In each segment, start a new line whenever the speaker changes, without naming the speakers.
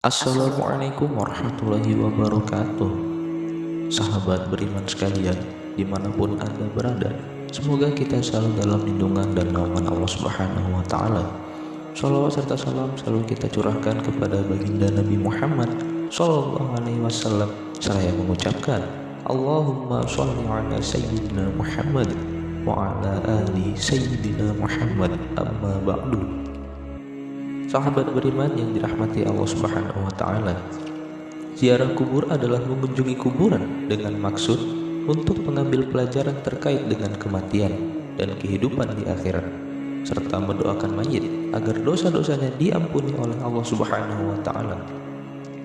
Assalamualaikum warahmatullahi wabarakatuh. Sahabat beriman sekalian, dimanapun Anda berada, semoga kita selalu dalam lindungan dan naungan Allah Subhanahu wa Ta'ala. Shalawat serta salam selalu kita curahkan kepada baginda Nabi Muhammad Sallallahu Alaihi Wasallam, seraya mengucapkan Allahumma sholli ala Sayyidina Muhammad wa ala ali Sayyidina Muhammad, amma ba'du. Sahabat beriman yang dirahmati Allah Subhanahu wa Ta'ala, ziarah kubur adalah mengunjungi kuburan dengan maksud untuk mengambil pelajaran terkait dengan kematian dan kehidupan di akhirat, serta mendoakan mayit agar dosa-dosanya diampuni oleh Allah Subhanahu wa Ta'ala.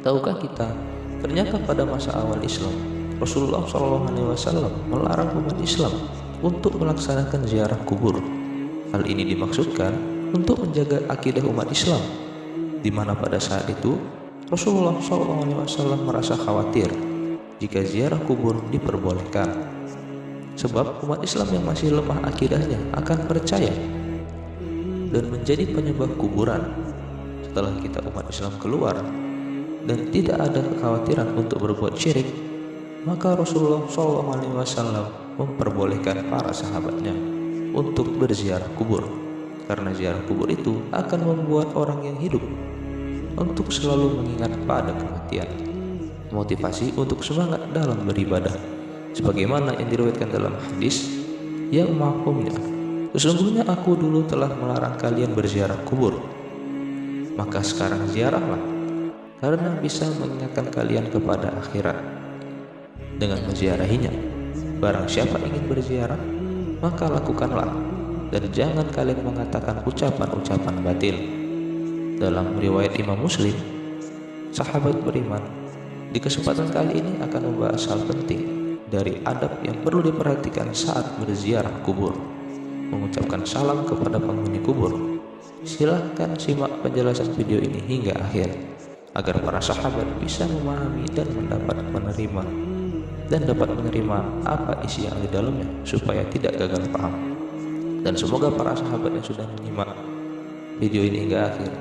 Tahukah kita, ternyata pada masa awal Islam, Rasulullah SAW melarang umat Islam untuk melaksanakan ziarah kubur. Hal ini dimaksudkan untuk menjaga akidah umat Islam, di mana pada saat itu Rasulullah SAW merasa khawatir jika ziarah kubur diperbolehkan, sebab umat Islam yang masih lemah akidahnya akan percaya dan menjadi penyembah kuburan. Setelah kita umat Islam keluar dan tidak ada kekhawatiran untuk berbuat syirik, maka Rasulullah SAW memperbolehkan para sahabatnya untuk berziarah kubur, karena ziarah kubur itu akan membuat orang yang hidup untuk selalu mengingat pada kematian, motivasi untuk semangat dalam beribadah, sebagaimana yang diriwayatkan dalam hadis yang mafhumnya, sesungguhnya aku dulu telah melarang kalian berziarah kubur, maka sekarang ziarahlah, karena bisa mengingatkan kalian kepada akhirat dengan menziarahinya. Barang siapa ingin berziarah, maka lakukanlah, dan jangan kalian mengatakan ucapan-ucapan batil. Dalam riwayat Imam Muslim, sahabat beriman di kesempatan kali ini akan membahas hal penting dari adab yang perlu diperhatikan saat berziarah kubur, mengucapkan salam kepada penghuni kubur. Silahkan simak penjelasan video ini hingga akhir, agar para sahabat bisa memahami dan dapat menerima apa isi yang di dalamnya, supaya tidak gagal paham. Dan semoga para sahabat yang sudah menyimak video ini hingga akhir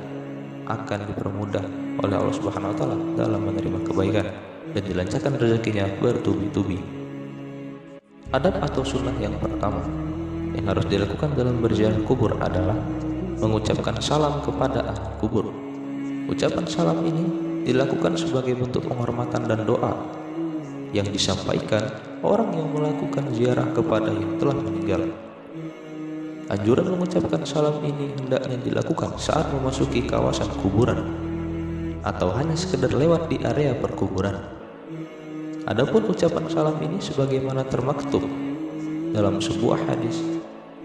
akan dipermudah oleh Allah Subhanahu wa Ta'ala dalam menerima kebaikan dan dilancarkan rezekinya bertubi-tubi. Adab atau sunnah yang pertama yang harus dilakukan dalam berziarah kubur adalah mengucapkan salam kepada ahli kubur. Ucapan salam ini dilakukan sebagai bentuk penghormatan dan doa yang disampaikan orang yang melakukan ziarah kepada yang telah meninggal. Anjuran mengucapkan salam ini hendaknya dilakukan saat memasuki kawasan kuburan atau hanya sekedar lewat di area perkuburan. Adapun ucapan salam ini sebagaimana termaktub dalam sebuah hadis,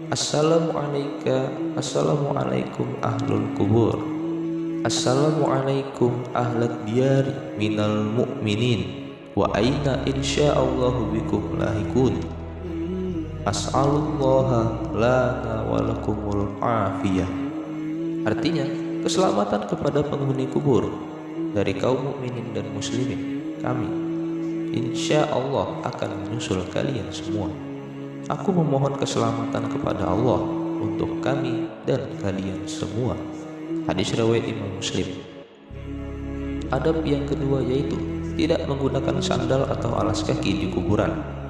Assalamualaikum ahlul kubur, Assalamualaikum ahlad diyari minal mu'minin, wa aina insya'allahu bikum lahikun, As'alullaha lana walakumul afiyah. Artinya, keselamatan kepada penghuni kubur dari kaum mukminin dan muslimin. Kami insya Allah akan menyusul kalian semua. Aku memohon keselamatan kepada Allah untuk kami dan kalian semua. Hadis riwayat Imam Muslim. Adab yang kedua yaitu tidak menggunakan sandal atau alas kaki di kuburan.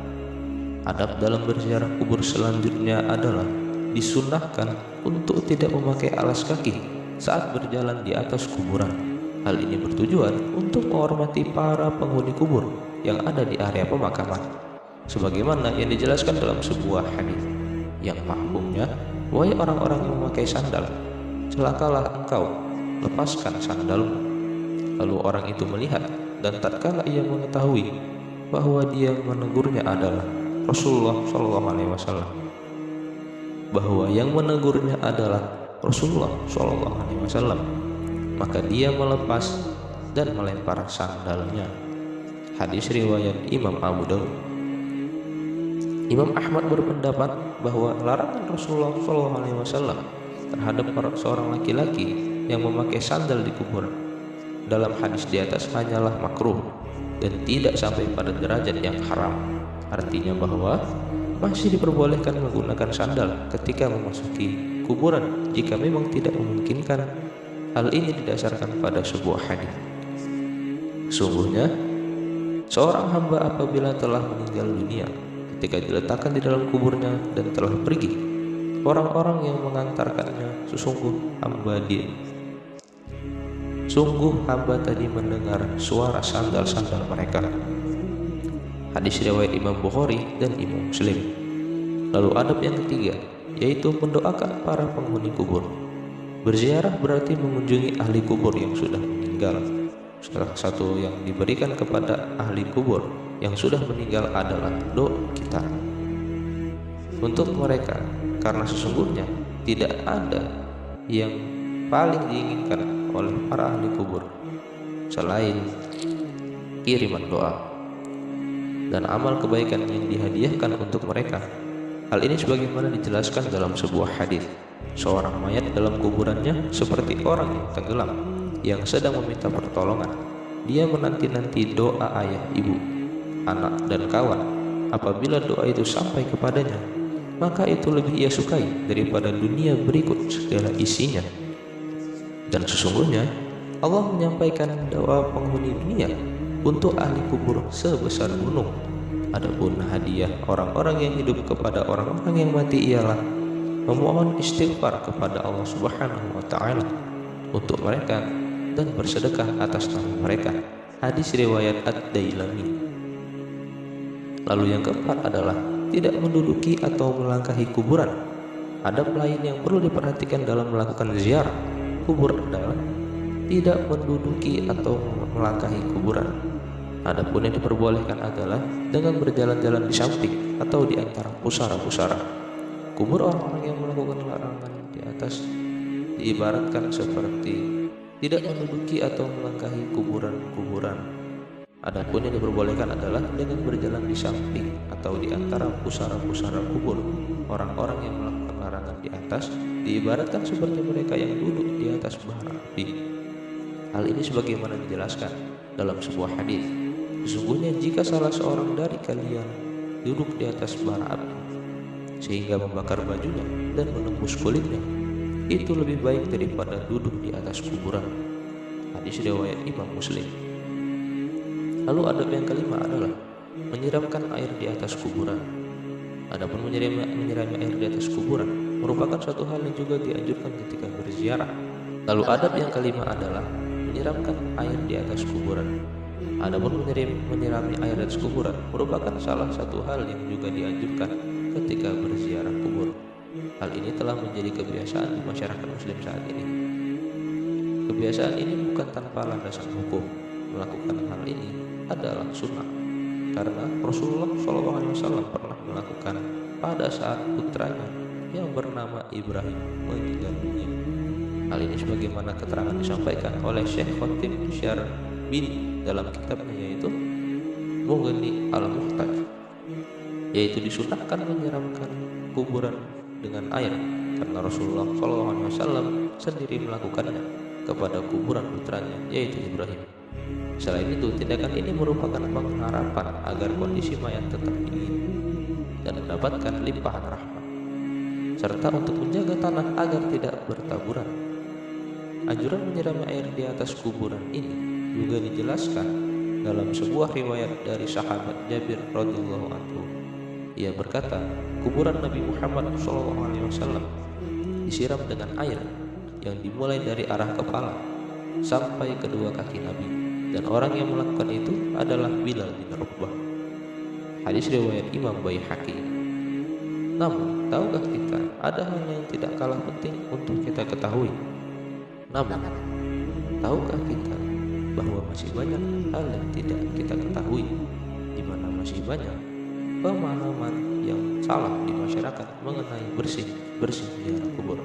Adab dalam berziarah kubur selanjutnya adalah disunnahkan untuk tidak memakai alas kaki saat berjalan di atas kuburan. Hal ini bertujuan untuk menghormati para penghuni kubur yang ada di area pemakaman, sebagaimana yang dijelaskan dalam sebuah hadis yang mafhumnya, wahai orang-orang yang memakai sandal, celakalah engkau, lepaskan sandalmu. Lalu orang itu melihat, dan tatkala ia mengetahui bahwa dia menegurnya adalah Rasulullah SAW, bahwa yang menegurnya adalah Rasulullah SAW, maka dia melepas dan melempar sandalnya. Hadis riwayat Imam Abu Dawud. Imam Ahmad berpendapat bahwa larangan Rasulullah SAW terhadap seorang laki-laki yang memakai sandal di kuburan dalam hadis di atas hanyalah makruh dan tidak sampai pada derajat yang haram. Artinya bahwa masih diperbolehkan menggunakan sandal ketika memasuki kuburan jika memang tidak memungkinkan. Hal ini didasarkan pada sebuah hadis Sungguhnya, seorang hamba apabila telah meninggal dunia, ketika diletakkan di dalam kuburnya dan telah pergi, orang-orang yang mengantarkannya sungguh hamba tadi mendengar suara sandal-sandal mereka. Hadis riwayat Imam Bukhari dan Imam Muslim. Lalu adab yang ketiga, yaitu mendoakan para penghuni kubur. Berziarah berarti mengunjungi ahli kubur yang sudah meninggal. Salah satu yang diberikan kepada ahli kubur yang sudah meninggal adalah doa kita untuk mereka, karena sesungguhnya tidak ada yang paling diinginkan oleh para ahli kubur selain kiriman doa dan amal kebaikan yang dihadiahkan untuk mereka. Hal ini sebagaimana dijelaskan dalam sebuah hadis, seorang mayat dalam kuburannya seperti orang yang tenggelam yang sedang meminta pertolongan. Dia menanti-nanti doa ayah, ibu, anak, dan kawan. Apabila doa itu sampai kepadanya, maka itu lebih ia sukai daripada dunia berikut segala isinya. Dan sesungguhnya Allah menyampaikan doa penghuni dunia untuk ahli kubur sebesar gunung. Adapun hadiah orang-orang yang hidup kepada orang-orang yang mati ialah memohon istighfar kepada Allah Subhanahu wa Ta'ala untuk mereka dan bersedekah atas nama mereka. Hadis riwayat Ad-Dailami. Lalu yang keempat adalah tidak menduduki atau melangkahi kuburan. Adab lain yang perlu diperhatikan dalam melakukan ziarah kubur adalah tidak menduduki atau melangkahi kuburan. Adapun yang diperbolehkan adalah dengan berjalan-jalan di samping atau di antara pusara-pusara kubur. Orang-orang yang melakukan larangan di atas diibaratkan seperti tidak menduduki atau melangkahi kuburan-kuburan. Adapun yang diperbolehkan adalah dengan berjalan di samping atau di antara pusara-pusara kubur. Orang-orang yang melakukan larangan di atas diibaratkan seperti mereka yang duduk di atas bara api. Hal ini sebagaimana dijelaskan dalam sebuah hadis, sesungguhnya jika salah seorang dari kalian duduk di atas bara api sehingga membakar bajunya dan menembus kulitnya, itu lebih baik daripada duduk di atas kuburan. Hadis riwayat Imam Muslim. Lalu adab yang kelima adalah menyiramkan air di atas kuburan. Adapun menyirami air di atas kuburan merupakan suatu hal yang juga dianjurkan ketika berziarah. Lalu adab yang kelima adalah menyiramkan air di atas kuburan. Adapun menyirami air di atas kuburan merupakan salah satu hal yang juga dianjurkan ketika berziarah kubur. Hal ini telah menjadi kebiasaan di masyarakat muslim saat ini. Kebiasaan ini bukan tanpa landasan hukum. Melakukan hal ini adalah sunnah, karena Rasulullah SAW pernah melakukan pada saat putranya yang bernama Ibrahim meninggal dunia. Hal ini sebagaimana keterangan disampaikan oleh Syekh Khatib Syarbini dalam kitabnya, yaitu Mughni Al-Muhtaj, yaitu disunahkan menyiramkan kuburan dengan air karena Rasulullah SAW sendiri melakukannya kepada kuburan putranya, yaitu Ibrahim. Selain itu, tindakan ini merupakan pengharapan agar kondisi mayat tetap dingin dan mendapatkan limpahan rahmat, serta untuk menjaga tanah agar tidak bertaburan. Anjuran menyirami air di atas kuburan ini juga dijelaskan dalam sebuah riwayat dari sahabat Jabir radhiyallahu anhu. Ia berkata, kuburan Nabi Muhammad SAW disiram dengan air yang dimulai dari arah kepala sampai kedua kaki Nabi, dan orang yang melakukan itu adalah Bilal bin Rabah. Hadis riwayat Imam Baihaqi. Namun, tahukah kita ada hal yang tidak kalah penting untuk kita ketahui? Namun, tahukah kita bahwa masih banyak hal yang tidak kita ketahui, di mana masih banyak pemahaman yang salah di masyarakat mengenai bersih ziarah kubur.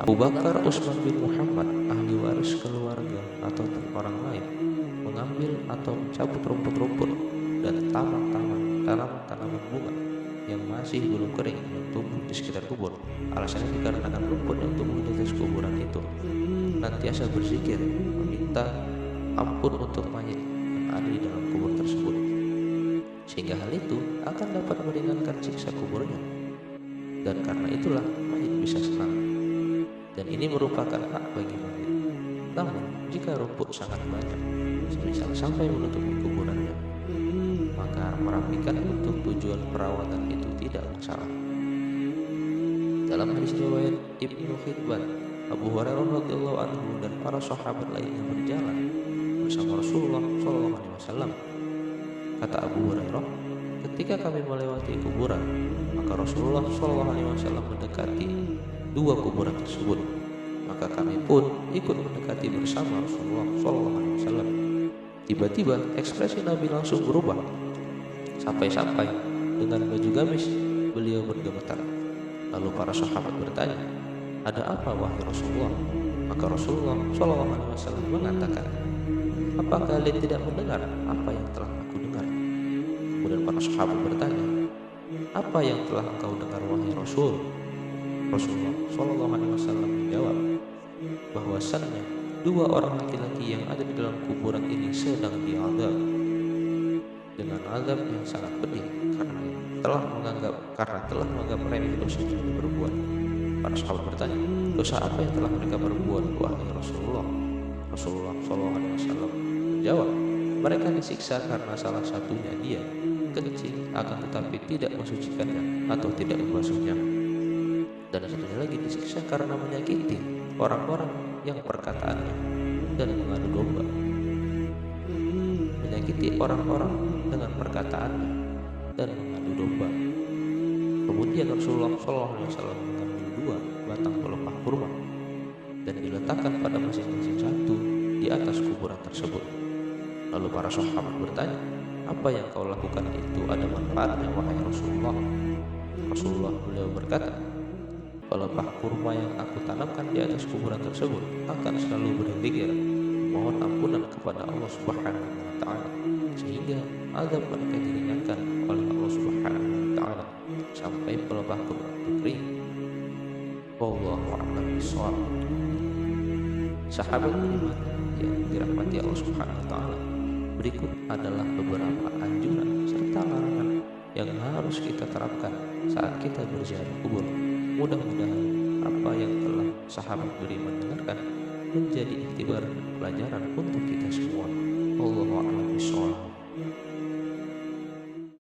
Abu Bakar Utsman bin Muhammad, ahli waris keluarga atau orang lain, mengambil atau mencabut rumput-rumput dan tanaman bunga yang masih belum kering yang tumbuh di sekitar kubur. Alasannya dikarenakan rumput yang tumbuh di atas kuburan itu nantiasa berzikir meminta ampun untuk mayit yang ada di dalam kubur tersebut, sehingga hal itu akan dapat meringankan siksa kuburnya, dan karena itulah mayit bisa senang, dan ini merupakan hak bagi mayit. Namun jika rumput sangat banyak, semisal sampai menutupi kuburannya, maka merapikan untuk tujuan perawatan itu tidak masalah. Dalam hadis riwayat Ibnu Hibban, Abu Hurairah radhiyallahu anhu dan para sahabat lainnya berjalan bersama Rasulullah SAW. Kata Abu Hurairah, ketika kami melewati kuburan, maka Rasulullah SAW mendekati dua kuburan tersebut. Maka kami pun ikut mendekati bersama Rasulullah SAW. Tiba-tiba ekspresi Nabi langsung berubah, sampai-sampai dengan baju gamis beliau bergemetar. Lalu para sahabat bertanya, "Ada apa wahai Rasulullah?" Maka Rasulullah SAW mengatakan, "Apa kalian tidak mendengar apa yang telah aku dengar?" Kemudian para sahabat bertanya, "Apa yang telah engkau dengar wahai Rasul?" Rasulullah SAW menjawab, bahwasannya dua orang laki-laki yang ada di dalam kuburan ini sedang diazab dengan azab yang sangat pedih karena telah menganggap remeh dosa yang sudah berbuat. Para sahabat bertanya, "Dosa apa yang telah mereka berbuat wahai Rasulullah?" Rasulullah SAW menjawab, "Mereka disiksa karena salah satunya dia kencing akan tetapi tidak mensucikannya atau tidak membasuhnya, dan satunya lagi disiksa karena menyakiti orang-orang yang perkataannya dan mengadu domba." Menyakiti orang-orang dengan perkataannya dan mengadu domba. Kemudian Rasulullah SAW mengambil dua batang pelepah kurma dan diletakkan pada masing-masing satu di atas kuburan tersebut. Lalu para sahabat bertanya, "Apa yang kau lakukan itu ada manfaatnya wahai Rasulullah?" Rasulullah beliau berkata, "Pelepah kurma yang aku tanamkan di atas kuburan tersebut akan selalu berzikir mohon ampunan kepada Allah Subhanahu wa taala, sehingga azab mereka diringankan oleh Allah Subhanahu wa taala sampai pelepah kurma itu kering. Wallahu a'lam bishawab. Sahabat beriman yang dirahmati Allah Subhanahu wa taala, berikut adalah beberapa anjuran serta larangan yang harus kita terapkan saat kita berziarah kubur. Mudah-mudahan apa yang telah sahabat beriman dengarkan menjadi iktibar dan pelajaran untuk kita semua. Wallahu a'lam bishawab.